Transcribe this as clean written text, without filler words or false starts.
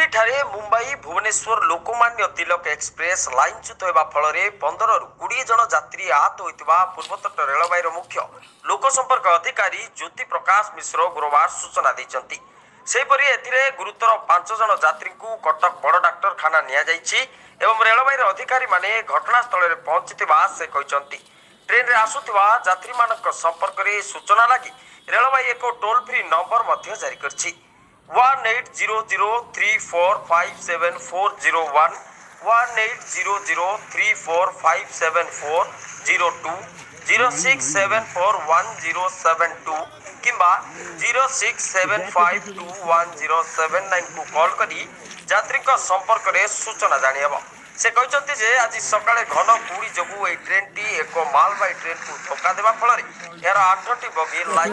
कुहुटी ठारे मुंबई भुवनेश्वर लोकमान्य तिलक एक्सप्रेस लाइनच्युत होगा फल 15 रु 20 जन यात्री आहत होता पूर्वतट रेलवाई मुख्य लोकसंपर्क अधिकारी ज्योति प्रकाश मिश्र गुरुवार सूचना देते। सेपरि एथिरे गुरुतर 5 जन यात्री को कटक बड़ डाक्तरखाना एवं रेलवाई अधिकारी माने घटनास्थल में पहुंचीथिबा से कहते। ट्रेन रे आसुथिबा यात्री मानक संपर्क में सूचना लगी रेलवाई एक टोल फ्री नंबर मध्य जारी करछि 1800345740 1800345740 06741072 किंबा 0675211079 को कॉल करी यात्री संपर्क में सूचना जानिहब। से कहते जे आज सकाळे घन कुड़ी जोगु ए ट्रेन टी एक मालबाही ट्रेन को धक्का देवा फल यार 8टी बगी लाइन